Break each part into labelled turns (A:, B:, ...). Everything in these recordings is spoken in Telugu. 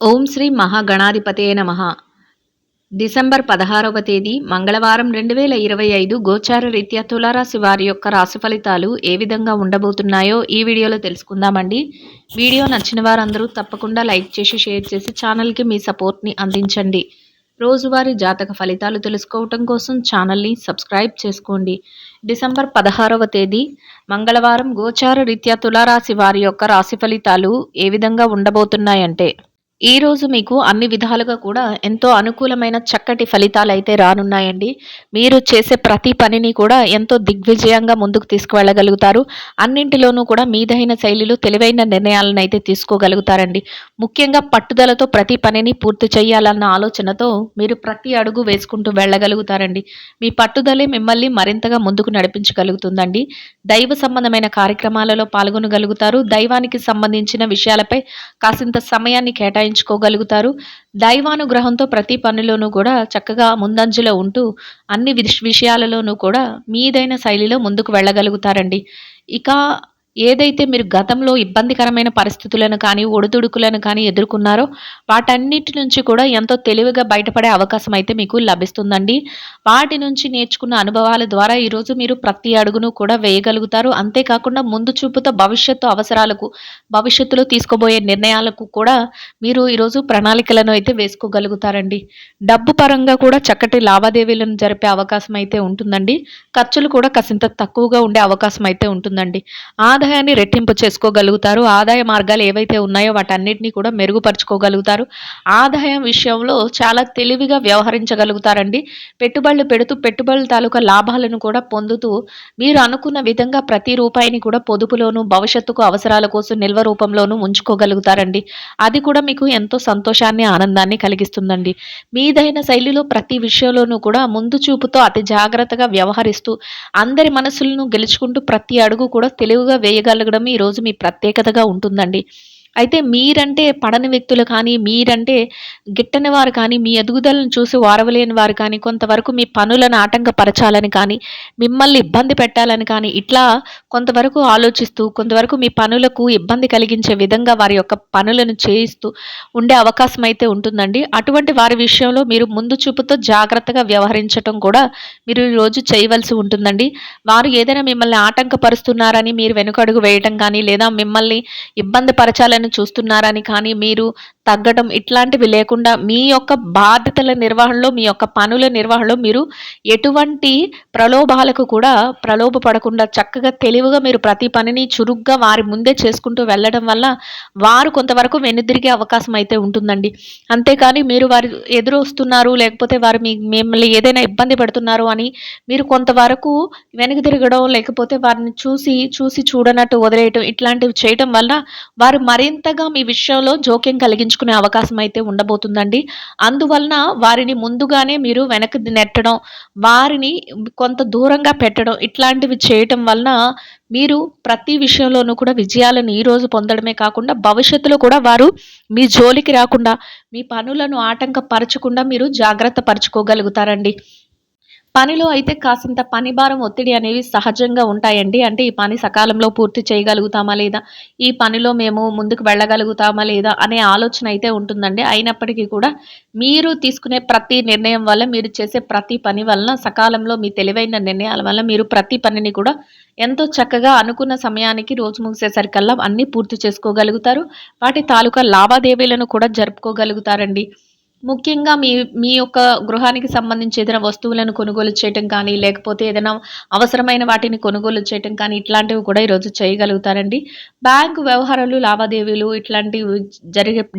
A: ఓం శ్రీ మహాగణాధిపతయే నమః. డిసెంబర్ 16వ తేదీ మంగళవారం 2025 గోచార రీత్యా తులారాశి వారి యొక్క రాశి ఫలితాలు ఏ విధంగా ఉండబోతున్నాయో ఈ వీడియోలో తెలుసుకుందామండి. వీడియో నచ్చిన వారందరూ తప్పకుండా లైక్ చేసి షేర్ చేసి ఛానల్కి మీ సపోర్ట్ని అందించండి. రోజువారీ జాతక ఫలితాలు తెలుసుకోవటం కోసం ఛానల్ని సబ్స్క్రైబ్ చేసుకోండి. డిసెంబర్ 16వ తేదీ మంగళవారం గోచార రీత్యా తులారాశి వారి యొక్క రాశి ఫలితాలు ఏ విధంగా ఉండబోతున్నాయంటే, ఈ రోజు మీకు అన్ని విధాలుగా కూడా ఎంతో అనుకూలమైన చక్కటి ఫలితాలైతే రానున్నాయండి. మీరు చేసే ప్రతి పనిని కూడా ఎంతో దిగ్విజయంగా ముందుకు తీసుకువెళ్ళగలుగుతారు. అన్నింటిలోనూ కూడా మీదైన శైలిలో తెలివైన నిర్ణయాలను అయితే తీసుకోగలుగుతారండి. ముఖ్యంగా పట్టుదలతో ప్రతి పనిని పూర్తి చేయాలన్న ఆలోచనతో మీరు ప్రతి అడుగు వేసుకుంటూ వెళ్ళగలుగుతారండి. మీ పట్టుదలే మిమ్మల్ని మరింతగా ముందుకు నడిపించగలుగుతుందండి. దైవ సంబంధమైన కార్యక్రమాలలో పాల్గొనగలుగుతారు. దైవానికి సంబంధించిన విషయాలపై కాసింత సమయాన్ని కేటాయించుకోగలుగుతారు. దైవానుగ్రహంతో ప్రతి పనిలోనూ కూడా చక్కగా ముందంజలో ఉంటూ అన్ని విషయాలలోనూ కూడా మీదైన శైలిలో ముందుకు వెళ్ళగలుగుతారండి. ఇక ఏదైతే మీరు గతంలో ఇబ్బందికరమైన పరిస్థితులను కానీ, ఒడిదుడుకులను కానీ ఎదుర్కొన్నారో వాటన్నిటి నుంచి కూడా ఎంతో తెలివిగా బయటపడే అవకాశం అయితే మీకు లభిస్తుందండి. వాటి నుంచి నేర్చుకున్న అనుభవాల ద్వారా ఈరోజు మీరు ప్రతి అడుగును కూడా వేయగలుగుతారు. అంతేకాకుండా ముందు చూపుతో భవిష్యత్తు అవసరాలకు, భవిష్యత్తులో తీసుకోబోయే నిర్ణయాలకు కూడా మీరు ఈరోజు ప్రణాళికలను అయితే వేసుకోగలుగుతారండి. డబ్బు పరంగా కూడా చక్కటి లావాదేవీలను జరిపే అవకాశం అయితే ఉంటుందండి. ఖర్చులు కూడా కాసింత తక్కువగా ఉండే అవకాశం అయితే ఉంటుందండి. ఆదాయాన్ని రెట్టింపు చేసుకోగలుగుతారు. ఆదాయ మార్గాలు ఏవైతే ఉన్నాయో వాటన్నిటిని కూడా మెరుగుపరుచుకోగలుగుతారు. ఆదాయం విషయంలో చాలా తెలివిగా వ్యవహరించగలుగుతారండి. పెట్టుబడులు పెడుతూ పెట్టుబడుల తాలూకా లాభాలను కూడా పొందుతూ మీరు అనుకున్న విధంగా ప్రతి రూపాయిని కూడా పొదుపులోను, భవిష్యత్తుకు అవసరాల కోసం నిల్వ రూపంలోనూ ఉంచుకోగలుగుతారండి. అది కూడా మీకు ఎంతో సంతోషాన్ని, ఆనందాన్ని కలిగిస్తుందండి. మీదైన శైలిలో ప్రతి విషయంలోనూ కూడా ముందు చూపుతో అతి జాగ్రత్తగా వ్యవహరిస్తూ అందరి మనసులను గెలుచుకుంటూ ప్రతి అడుగు కూడా తెలివిగా వేయగలగడం ఈరోజు మీ ప్రత్యేకతగా ఉంటుందండి. అయితే మీరంటే పడని వ్యక్తులు కానీ, మీరంటే గిట్టని వారు కానీ, మీ ఎదుగుదలను చూసి ఓర్వలేని వారు కానీ, కొంతవరకు మీ పనులను ఆటంకపరచాలని కానీ, మిమ్మల్ని ఇబ్బంది పెట్టాలని కానీ, ఇట్లా కొంతవరకు ఆలోచిస్తూ, కొంతవరకు మీ పనులకు ఇబ్బంది కలిగించే విధంగా వారి యొక్క పనులను చేయిస్తూ ఉండే అవకాశం అయితే ఉంటుందండి. అటువంటి వారి విషయంలో మీరు ముందు చూపుతో జాగ్రత్తగా వ్యవహరించటం కూడా మీరు ఈరోజు చేయవలసి ఉంటుందండి. వారు ఏదైనా మిమ్మల్ని ఆటంకపరుస్తున్నారని మీరు వెనుకడుగు వేయటం కానీ, లేదా మిమ్మల్ని ఇబ్బంది పరచాలని చూస్తున్నారని కానీ మీరు తగ్గడం ఇట్లాంటివి లేకుండా మీ యొక్క బాధ్యతల నిర్వహణలో, మీ యొక్క పనుల నిర్వహణలో మీరు ఎటువంటి ప్రలోభాలకు కూడా ప్రలోభపడకుండా చక్కగా తెలివిగా మీరు ప్రతి పనిని చురుగ్గా వారి ముందే చేసుకుంటూ వెళ్ళడం వల్ల వారు కొంతవరకు వెనుదిరిగే అవకాశం అయితే ఉంటుందండి. అంతేకాని మీరు వారు ఎదురొస్తున్నారు, లేకపోతే వారు మిమ్మల్ని ఏదైనా ఇబ్బంది పెడుతున్నారు అని మీరు కొంతవరకు వెనక్కి తిరగడం, లేకపోతే వారిని చూసి చూడనట్టు వదిలేయటం ఇట్లాంటివి చేయటం వల్ల వారు మరింతగా మీ విషయంలో జోక్యం కలిగించుకునే అవకాశం అయితే ఉండబోతుందండి. అందువలన వారిని ముందుగానే మీరు వెనక్కి నెట్టడం, వారిని కొంత దూరంగా పెట్టడం ఇట్లాంటివి చేయటం వలన మీరు ప్రతి విషయంలోనూ కూడా విజయాలను ఈరోజు పొందడమే కాకుండా భవిష్యత్తులో కూడా వారు మీ జోలికి రాకుండా, మీ పనులను ఆటంకపరచకుండా మీరు జాగ్రత్త పరుచుకోగలుగుతారండి. పనిలో అయితే కాసింత పని భారం, ఒత్తిడి అనేవి సహజంగా ఉంటాయండి. అంటే ఈ పని సకాలంలో పూర్తి చేయగలుగుతామా లేదా? ఈ పనిలో మేము ముందుకు వెళ్ళగలుగుతామా లేదా? అనే ఆలోచన అయితే ఉంటుందండి. అయినప్పటికీ కూడా మీరు తీసుకునే ప్రతి నిర్ణయం వల్ల, మీరు చేసే ప్రతి పని వలన సకాలంలో మీ తెలివైన నిర్ణయాల వల్ల మీరు ప్రతి పనిని కూడా ఎంతో చక్కగా అనుకున్న సమయానికి రోజు ముగిసేసరికల్లా అన్నీ పూర్తి చేసుకోగలుగుతారు. వాటి తాలూకా లావాదేవీలను కూడా జరుపుకోగలుగుతారండి. ముఖ్యంగా మీ మీ యొక్క గృహానికి సంబంధించి ఏదైనా వస్తువులను కొనుగోలు చేయటం కానీ, లేకపోతే ఏదైనా అవసరమైన వాటిని కొనుగోలు చేయటం కానీ, ఇట్లాంటివి కూడా ఈరోజు చేయగలుగుతారండి. బ్యాంకు వ్యవహారాలు, లావాదేవీలు ఇట్లాంటివి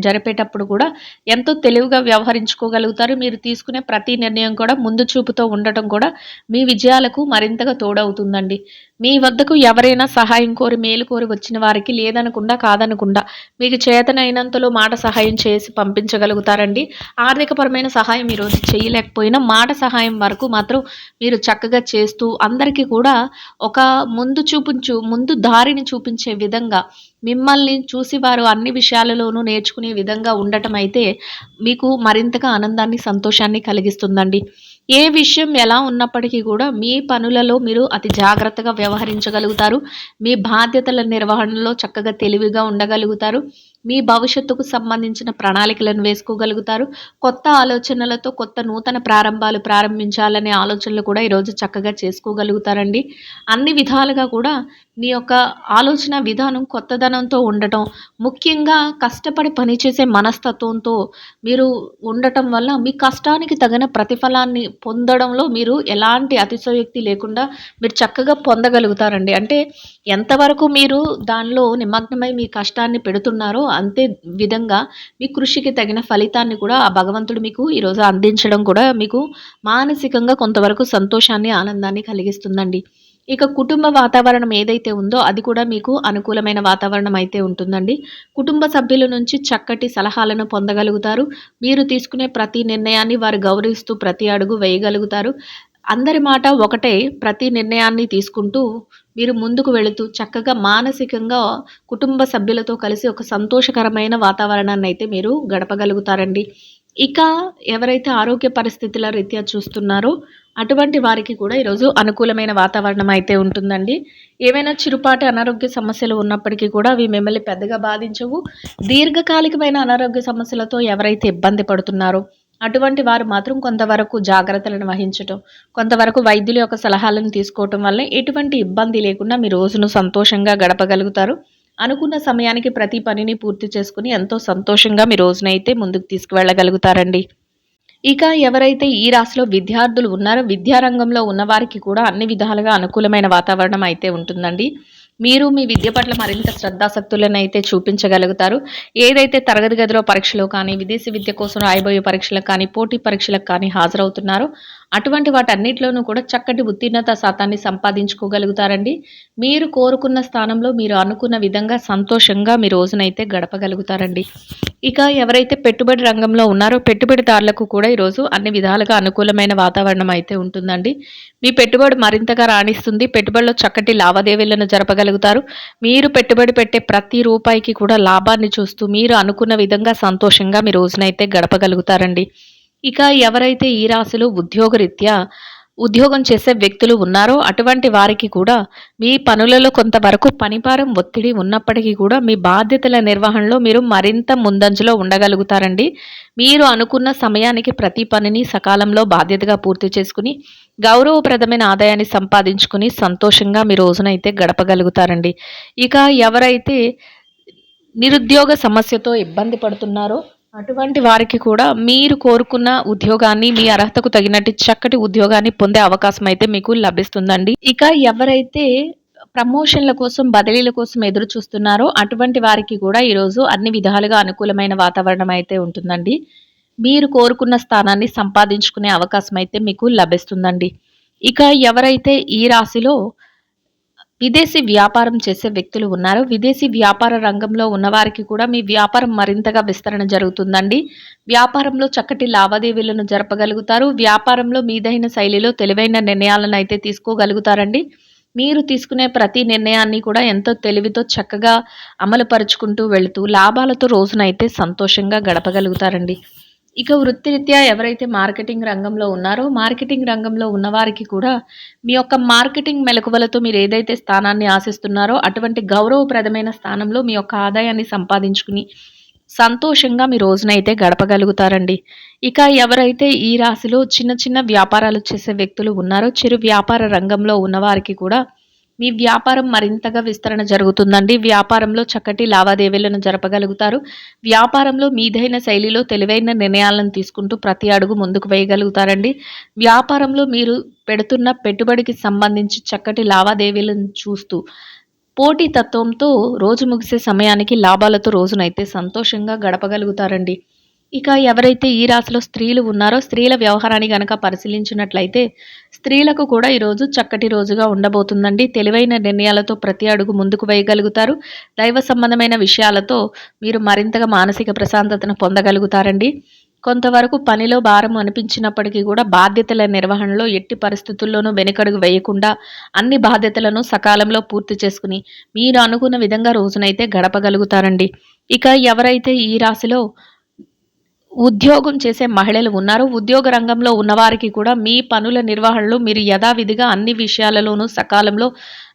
A: జరిపేటప్పుడు కూడా ఎంతో తెలివిగా వ్యవహరించుకోగలుగుతారు. మీరు తీసుకునే ప్రతి నిర్ణయం కూడా ముందు చూపుతో ఉండటం కూడా మీ విజయాలకు మరింతగా తోడవుతుందండి. మీ వద్దకు ఎవరైనా సహాయం కోరి, మేలు కోరి వచ్చిన వారికి లేదనకుండా, కాదనకుండా మీకు చేతనైనంతలో మాట సహాయం చేసి పంపించగలుగుతారండి. ఆర్థికపరమైన సహాయం ఈరోజు చేయలేకపోయినా మాట సహాయం వరకు మాత్రం మీరు చక్కగా చేస్తూ అందరికీ కూడా ఒక ముందు దారిని చూపించే విధంగా మిమ్మల్ని చూసి వారు అన్ని విషయాలలోనూ నేర్చుకునే విధంగా ఉండటం అయితే మీకు మరింతగా ఆనందాన్ని, సంతోషాన్ని కలిగిస్తుందండి. ఏ విషయం ఎలా ఉన్నప్పటికీ కూడా మీ పనులలో మీరు అతి జాగ్రత్తగా వ్యవహరించగలుగుతారు. మీ బాధ్యతల నిర్వహణలో చక్కగా తెలివిగా ఉండగలుగుతారు. మీ భవిష్యత్తుకు సంబంధించిన ప్రణాళికలను వేసుకోగలుగుతారు. కొత్త ఆలోచనలతో కొత్త నూతన ప్రారంభాలు ప్రారంభించాలనే ఆలోచనలు కూడా ఈరోజు చక్కగా చేసుకోగలుగుతారండి. అన్ని విధాలుగా కూడా మీ యొక్క ఆలోచన విధానం కొత్తదనంతో ఉండటం, ముఖ్యంగా కష్టపడి పనిచేసే మనస్తత్వంతో మీరు ఉండటం వల్ల మీ కష్టానికి తగిన ప్రతిఫలాన్ని పొందడంలో మీరు ఎలాంటి అతిశయోక్తి లేకుండా మీరు చక్కగా పొందగలుగుతారండి. అంటే ఎంతవరకు మీరు దానిలో నిమగ్నమై మీ కష్టాన్ని పెడుతున్నారో అంతే విధంగా మీ కృషికి తగిన ఫలితాన్ని కూడా ఆ భగవంతుడు మీకు ఈరోజు అందించడం కూడా మీకు మానసికంగా కొంతవరకు సంతోషాన్ని, ఆనందాన్ని కలిగిస్తుందండి. ఇక కుటుంబ వాతావరణం ఏదైతే ఉందో అది కూడా మీకు అనుకూలమైన వాతావరణం అయితే ఉంటుందండి. కుటుంబ సభ్యుల నుంచి చక్కటి సలహాలను పొందగలుగుతారు. మీరు తీసుకునే ప్రతి నిర్ణయాన్ని వారు గౌరవిస్తూ ప్రతి అడుగు వేయగలుగుతారు. అందరి మాట ఒకటే, ప్రతి నిర్ణయాన్ని తీసుకుంటూ మీరు ముందుకు వెళుతూ చక్కగా మానసికంగా కుటుంబ సభ్యులతో కలిసి ఒక సంతోషకరమైన వాతావరణాన్నయితే మీరు గడపగలుగుతారండి. ఇక ఎవరైతే ఆరోగ్య పరిస్థితుల రీత్యా చూస్తున్నారో అటువంటి వారికి కూడా ఈరోజు అనుకూలమైన వాతావరణం అయితే ఉంటుందండి. ఏవైనా చిరుపాటి అనారోగ్య సమస్యలు ఉన్నప్పటికీ కూడా అవి మిమ్మల్ని పెద్దగా బాధించవు. దీర్ఘకాలికమైన అనారోగ్య సమస్యలతో ఎవరైతే ఇబ్బంది పడుతున్నారో అటువంటి వారు మాత్రం కొంతవరకు జాగ్రత్తలను వహించటం, కొంతవరకు వైద్యుల యొక్క సలహాలను తీసుకోవటం వల్ల ఎటువంటి ఇబ్బంది లేకుండా మీ రోజును సంతోషంగా గడపగలుగుతారు. అనుకున్న సమయానికి ప్రతి పనిని పూర్తి చేసుకుని ఎంతో సంతోషంగా మీ రోజునైతే ముందుకు తీసుకువెళ్ళగలుగుతారండి. ఇక ఎవరైతే ఈ రాశిలో విద్యార్థులు ఉన్నారో విద్యారంగంలో ఉన్నవారికి కూడా అన్ని విధాలుగా అనుకూలమైన వాతావరణం అయితే ఉంటుందండి. మీరు మీ విద్య పట్ల మరింత శ్రద్ధాసక్తులను అయితే చూపించగలుగుతారు. ఏదైతే తరగతి గదిలో పరీక్షలు కానీ, విదేశీ విద్య కోసం రాయబోయే పరీక్షలకు కానీ, పోటీ పరీక్షలకు కానీ హాజరవుతున్నారో అటువంటి వాటన్నిటిలోనూ కూడా చక్కటి ఉత్తీర్ణత శాతాన్ని సంపాదించుకోగలుగుతారండి. మీరు కోరుకున్న స్థానంలో మీరు అనుకున్న విధంగా సంతోషంగా మీ రోజునైతే గడపగలుగుతారండి. ఇక ఎవరైతే పెట్టుబడి రంగంలో ఉన్నారో పెట్టుబడిదారులకు కూడా ఈరోజు అన్ని విధాలుగా అనుకూలమైన వాతావరణం అయితే ఉంటుందండి. మీ పెట్టుబడి మరింతగా రాణిస్తుంది. పెట్టుబడిలో చక్కటి లావాదేవీలను జరపగలుగుతారు. మీరు పెట్టుబడి పెట్టే ప్రతి రూపాయికి కూడా లాభాన్ని చూస్తూ మీరు అనుకున్న విధంగా సంతోషంగా మీ రోజునైతే గడపగలుగుతారండి. ఇక ఎవరైతే ఈ రాశిలో ఉద్యోగం చేసే వ్యక్తులు ఉన్నారో అటువంటి వారికి కూడా మీ పనులలో కొంతవరకు పనిభారం, ఒత్తిడి ఉన్నప్పటికీ కూడా మీ బాధ్యతల నిర్వహణలో మీరు మరింత ముందంజలో ఉండగలుగుతారండి. మీరు అనుకున్న సమయానికి ప్రతి పనిని సకాలంలో బాధ్యతగా పూర్తి చేసుకుని గౌరవప్రదమైన ఆదాయాన్ని సంపాదించుకుని సంతోషంగా మీ రోజునైతే గడపగలుగుతారండి. ఇక ఎవరైతే నిరుద్యోగ సమస్యతో ఇబ్బంది పడుతున్నారో అటువంటి వారికి కూడా మీరు కోరుకున్న ఉద్యోగాన్ని, మీ అర్హతకు తగినట్టు చక్కటి ఉద్యోగాన్ని పొందే అవకాశం అయితే మీకు లభిస్తుందండి. ఇక ఎవరైతే ప్రమోషన్ల కోసం, బదిలీల కోసం ఎదురు చూస్తున్నారో అటువంటి వారికి కూడా ఈరోజు అన్ని విధాలుగా అనుకూలమైన వాతావరణం అయితే ఉంటుందండి. మీరు కోరుకున్న స్థానాన్ని సంపాదించుకునే అవకాశం అయితే మీకు లభిస్తుందండి. ఇక ఎవరైతే ఈ రాశిలో విదేశీ వ్యాపారం చేసే వ్యక్తులు ఉన్నారు. విదేశీ వ్యాపార రంగంలో ఉన్నవారికి కూడా మీ వ్యాపారం మరింతగా విస్తరణ జరుగుతుందండి. వ్యాపారంలో చక్కటి లావాదేవీలను జరపగలుగుతారు. వ్యాపారంలో మీదైన శైలిలో తెలివైన నిర్ణయాలను అయితే తీసుకోగలుగుతారండి. మీరు తీసుకునే ప్రతి నిర్ణయాన్ని కూడా ఎంతో తెలివితో చక్కగా అమలుపరుచుకుంటూ వెళుతూ లాభాలతో రోజునైతే సంతోషంగా గడపగలుగుతారండి. ఇక వృత్తిరీత్యా ఎవరైతే మార్కెటింగ్ రంగంలో ఉన్నారో మార్కెటింగ్ రంగంలో ఉన్నవారికి కూడా మీ యొక్క మార్కెటింగ్ మెలకువలతో మీరు ఏదైతే స్థానాన్ని ఆశిస్తున్నారో అటువంటి గౌరవప్రదమైన స్థానంలో మీ యొక్క ఆదాయాన్ని సంపాదించుకుని సంతోషంగా మీ రోజునైతే గడపగలుగుతారండి. ఇక ఎవరైతే ఈ రాశిలో చిన్న చిన్న వ్యాపారాలు చేసే వ్యక్తులు ఉన్నారో చిరు వ్యాపార రంగంలో ఉన్నవారికి కూడా మీ వ్యాపారం మరింతగా విస్తరణ జరుగుతుందండి. వ్యాపారంలో చక్కటి లావాదేవీలను జరపగలుగుతారు. వ్యాపారంలో మీదైన శైలిలో తెలివైన నిర్ణయాలను తీసుకుంటూ ప్రతి అడుగు ముందుకు వేయగలుగుతారండి. వ్యాపారంలో మీరు పెడుతున్న పెట్టుబడికి సంబంధించి చక్కటి లావాదేవీలను చూస్తూ పోటీ తత్వంతో రోజు ముగిసే సమయానికి లాభాలతో రోజునైతే సంతోషంగా గడపగలుగుతారండి. ఇక ఎవరైతే ఈ రాశిలో స్త్రీలు ఉన్నారో స్త్రీల వ్యవహారాన్ని గనక పరిశీలించినట్లయితే స్త్రీలకు కూడా ఈరోజు చక్కటి రోజుగా ఉండబోతుందండి. తెలివైన నిర్ణయాలతో ప్రతి అడుగు ముందుకు వేయగలుగుతారు. దైవ సంబంధమైన విషయాలతో మీరు మరింతగా మానసిక ప్రశాంతతను పొందగలుగుతారండి. కొంతవరకు పనిలో భారం అనిపించినప్పటికీ కూడా బాధ్యతల నిర్వహణలో ఎట్టి పరిస్థితుల్లోనూ వెనుకడుగు వేయకుండా అన్ని బాధ్యతలను సకాలంలో పూర్తి చేసుకుని మీరు అనుకున్న విధంగా రోజునైతే గడపగలుగుతారండి. ఇక ఎవరైతే ఈ రాశిలో ఉద్యోగం చేసే మహిళలు ఉన్నారు. ఉద్యోగ రంగంలో ఉన్నవారికి కూడా మీ పనుల నిర్వహణలో మీరు యథావిధిగా అన్ని విషయాలలోనూ సకాలంలో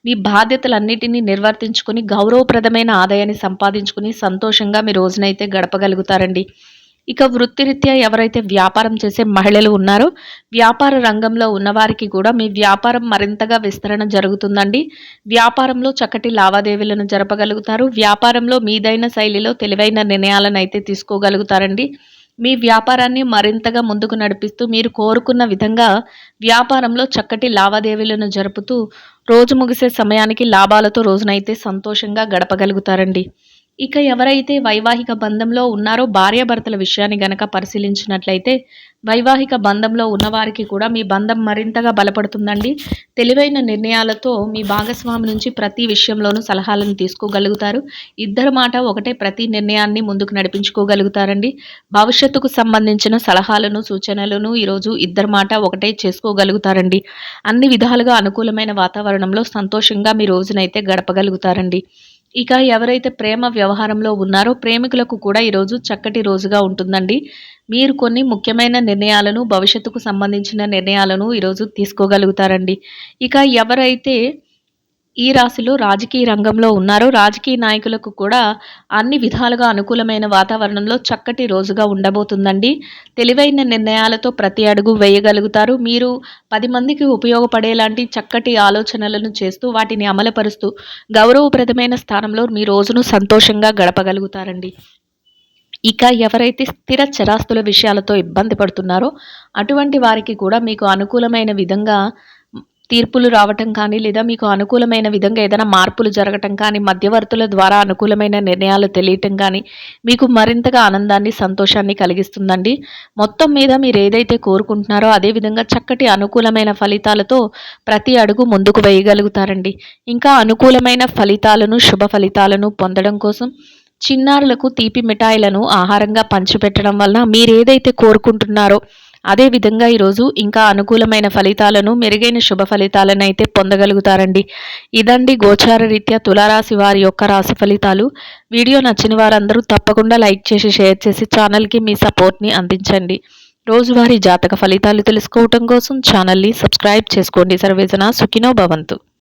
A: మీ బాధ్యతలన్నిటినీ నిర్వర్తించుకొని గౌరవప్రదమైన ఆదాయాన్ని సంపాదించుకొని సంతోషంగా మీ రోజునైతే గడపగలుగుతారండి. ఇక వృత్తిరీత్యా ఎవరైతే వ్యాపారం చేసే మహిళలు ఉన్నారో వ్యాపార రంగంలో ఉన్నవారికి కూడా మీ వ్యాపారం మరింతగా విస్తరణ జరుగుతుందండి. వ్యాపారంలో చక్కటి లావాదేవీలను జరపగలుగుతారు. వ్యాపారంలో మీదైన శైలిలో తెలివైన నిర్ణయాలను అయితే తీసుకోగలుగుతారండి. మీ వ్యాపారాన్ని మరింతగా ముందుకు నడిపిస్తూ మీరు కోరుకున్న విధంగా వ్యాపారంలో చక్కటి లావాదేవీలను జరుపుతూ రోజు ముగిసే సమయానికి లాభాలతో రోజునైతే సంతోషంగా గడపగలుగుతారండి. ఇక ఎవరైతే వైవాహిక బంధంలో ఉన్నారో భార్యాభర్తల విషయాన్ని గనక పరిశీలించినట్లయితే వైవాహిక బంధంలో ఉన్నవారికి కూడా మీ బంధం మరింతగా బలపడుతుందండి. తెలివైన నిర్ణయాలతో మీ భాగస్వామి నుంచి ప్రతి విషయంలోనూ సలహాలను తీసుకోగలుగుతారు. ఇద్దరి మాట ఒకటే ప్రతి నిర్ణయాన్ని ముందుకు నడిపించుకోగలుగుతారండి. భవిష్యత్తుకు సంబంధించిన సలహాలను సూచనలను ఈరోజు ఇద్దరి మాట ఒకటే చేసుకోగలుగుతారండి. అన్ని విధాలుగా అనుకూలమైన వాతావరణంలో సంతోషంగా మీ రోజునైతే గడపగలుగుతారండి. ఇక ఎవరైతే ప్రేమ వ్యవహారంలో ఉన్నారో ప్రేమికులకు కూడా ఈరోజు చక్కటి రోజుగా ఉంటుందండి. మీరు కొన్ని ముఖ్యమైన నిర్ణయాలను భవిష్యత్తుకు సంబంధించిన నిర్ణయాలను ఈరోజు తీసుకోగలుగుతారండి. ఇక ఎవరైతే ఈ రాశిలో రాజకీయ రంగంలో ఉన్నారో రాజకీయ నాయకులకు కూడా అన్ని విధాలుగా అనుకూలమైన వాతావరణంలో చక్కటి రోజుగా ఉండబోతుందండి. తెలివైన నిర్ణయాలతో ప్రతి అడుగు వేయగలుగుతారు. మీరు 10 మందికి ఉపయోగపడేలాంటి చక్కటి ఆలోచనలను చేస్తూ వాటిని అమలుపరుస్తూ గౌరవప్రదమైన స్థానంలో మీ రోజును సంతోషంగా గడపగలుగుతారండి. ఇక ఎవరైతే స్థిర చరాస్తుల విషయాలతో ఇబ్బంది పడుతున్నారో అటువంటి వారికి కూడా మీకు అనుకూలమైన విధంగా తీర్పులు రావటం కానీ లేదా మీకు అనుకూలమైన విధంగా ఏదైనా మార్పులు జరగటం కానీ మధ్యవర్తుల ద్వారా అనుకూలమైన నిర్ణయాలు తెలియటం కానీ మీకు మరింతగా ఆనందాన్ని సంతోషాన్ని కలిగిస్తుందండి. మొత్తం మీద మీరు ఏదైతే కోరుకుంటున్నారో అదేవిధంగా చక్కటి అనుకూలమైన ఫలితాలతో ప్రతి అడుగు ముందుకు వేయగలుగుతారండి. ఇంకా అనుకూలమైన ఫలితాలను శుభ ఫలితాలను పొందడం కోసం చిన్నారులకు తీపి మిఠాయిలను ఆహారంగా పంచిపెట్టడం వలన మీరు ఏదైతే కోరుకుంటున్నారో అదేవిధంగా ఈరోజు ఇంకా అనుకూలమైన ఫలితాలను మెరుగైన శుభ ఫలితాలను అయితే పొందగలుగుతారండి. ఇదండి గోచార రీత్యా తులారాశి వారి యొక్క రాశి ఫలితాలు. వీడియో నచ్చిన వారందరూ తప్పకుండా లైక్ చేసి షేర్ చేసి ఛానల్కి మీ సపోర్ట్ని అందించండి. రోజువారీ జాతక ఫలితాలు తెలుసుకోవటం కోసం ఛానల్ని సబ్స్క్రైబ్ చేసుకోండి. సర్వేజన సుఖినో భవంతు.